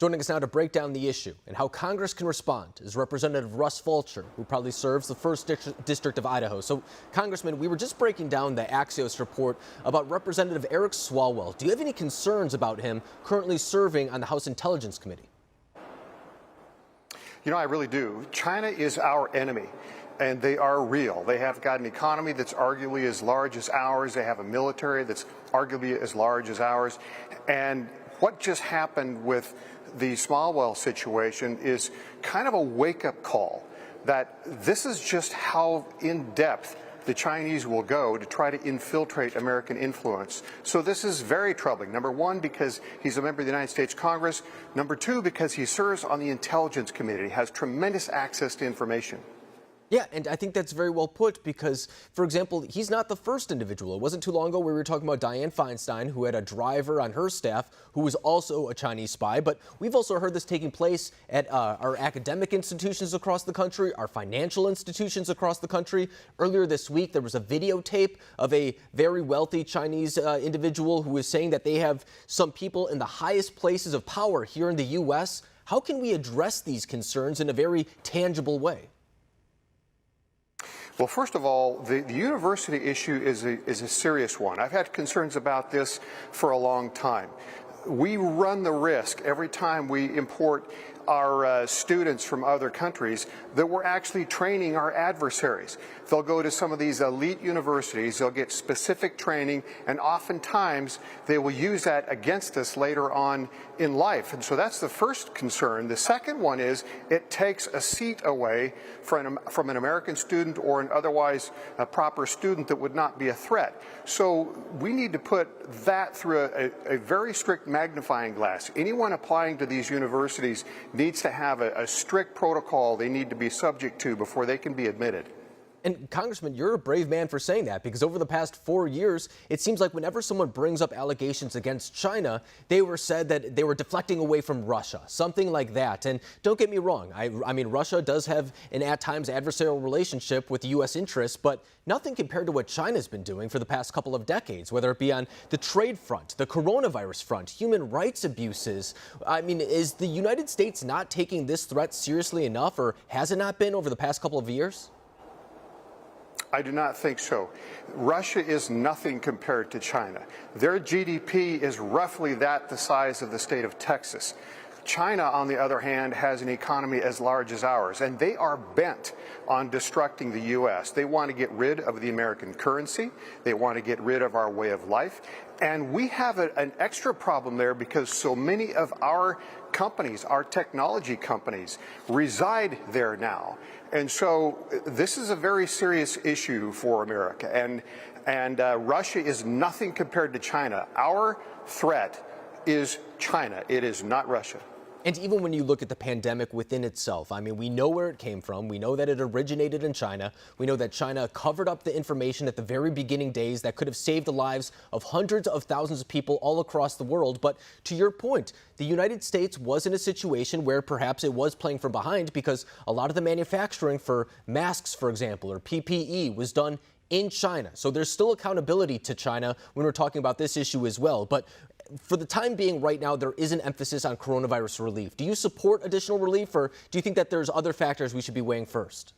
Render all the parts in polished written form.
Joining us now to break down the issue and how Congress can respond is Representative Russ Fulcher, who probably serves the 1st District of Idaho. So, Congressman, we were just breaking down the Axios report about Representative Eric Swalwell. Do you have any concerns about him currently serving on the House Intelligence Committee? You know, I really do. China is our enemy, and they are real. They have got an economy that's arguably as large as ours. They have a military that's arguably as large as ours. And what just happened with the Swalwell situation is kind of a wake-up call that this is just how in-depth the Chinese will go to try to infiltrate American influence. So this is very troubling. Number one, because he's a member of the United States Congress. Number two, because he serves on the Intelligence Committee, has tremendous access to information. Yeah, and I think that's very well put because, for example, he's not the first individual. It wasn't too long ago where we were talking about Dianne Feinstein, who had a driver on her staff who was also a Chinese spy. But we've also heard this taking place at our academic institutions across the country, our financial institutions across the country. Earlier this week, there was a videotape of a very wealthy Chinese individual who was saying that they have some people in the highest places of power here in the U.S. How can we address these concerns in a very tangible way? Well, first of all, the university issue is a serious one. I've had concerns about this for a long time. We run the risk every time we import our students from other countries that we're actually training our adversaries. They'll go to some of these elite universities, they'll get specific training, and oftentimes they will use that against us later on in life. And so that's the first concern. The second one is it takes a seat away from an American student or an otherwise proper student that would not be a threat. So we need to put that through a very strict magnifying glass. Anyone applying to these universities needs to have a strict protocol they need to be subject to before they can be admitted. And Congressman, you're a brave man for saying that, because over the past 4 years, it seems like whenever someone brings up allegations against China, they were said that they were deflecting away from Russia, something like that. And don't get me wrong, I mean, Russia does have an at times adversarial relationship with U.S. interests, but nothing compared to what China's been doing for the past couple of decades, whether it be on the trade front, the coronavirus front, human rights abuses. I mean, is the United States not taking this threat seriously enough, or has it not been over the past couple of years? I do not think so. Russia is nothing compared to China. Their GDP is roughly the size of the state of Texas. China, on the other hand, has an economy as large as ours, and they are bent on destructing the U.S. They want to get rid of the American currency. They want to get rid of our way of life. And we have an extra problem there because so many of our companies, our technology companies, reside there now. And so this is a very serious issue for America. And Russia is nothing compared to China. Our threat is China. It is not Russia. And even when you look at the pandemic within itself, I mean, we know where it came from. We know that it originated in China. We know that China covered up the information at the very beginning days that could have saved the lives of hundreds of thousands of people all across the world. But to your point, the United States was in a situation where perhaps it was playing from behind because a lot of the manufacturing for masks, for example, or PPE was done in China. So there's still accountability to China when we're talking about this issue as well. But for the time being right now, there is an emphasis on coronavirus relief. Do you support additional relief, or do you think that there's other factors we should be weighing first?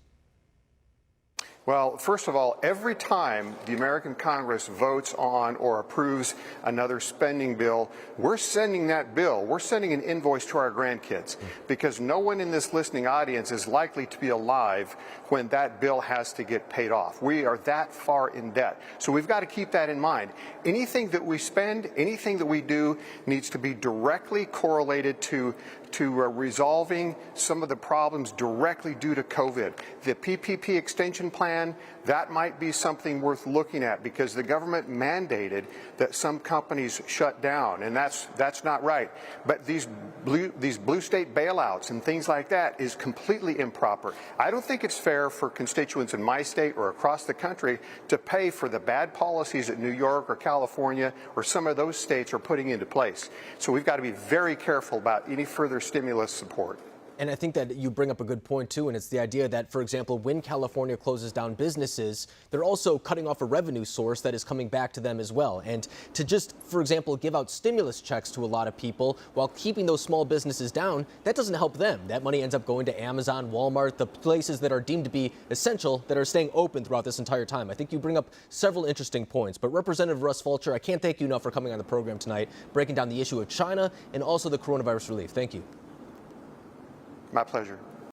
Well, first of all, every time the American Congress votes on or approves another spending bill, we're sending that bill, we're sending an invoice to our grandkids, because no one in this listening audience is likely to be alive when that bill has to get paid off. We are that far in debt. So we've got to keep that in mind. Anything that we spend, anything that we do needs to be directly correlated to resolving some of the problems directly due to COVID. The PPP extension plan, that might be something worth looking at because the government mandated that some companies shut down, and that's not right. But these blue state bailouts and things like that is completely improper. I don't think it's fair for constituents in my state or across the country to pay for the bad policies that New York or California or some of those states are putting into place. So we've got to be very careful about any further stimulus support. And I think that you bring up a good point, too, and it's the idea that, for example, when California closes down businesses, they're also cutting off a revenue source that is coming back to them as well. And to just, for example, give out stimulus checks to a lot of people while keeping those small businesses down, that doesn't help them. That money ends up going to Amazon, Walmart, the places that are deemed to be essential that are staying open throughout this entire time. I think you bring up several interesting points. But Representative Russ Fulcher, I can't thank you enough for coming on the program tonight, breaking down the issue of China and also the coronavirus relief. Thank you. My pleasure.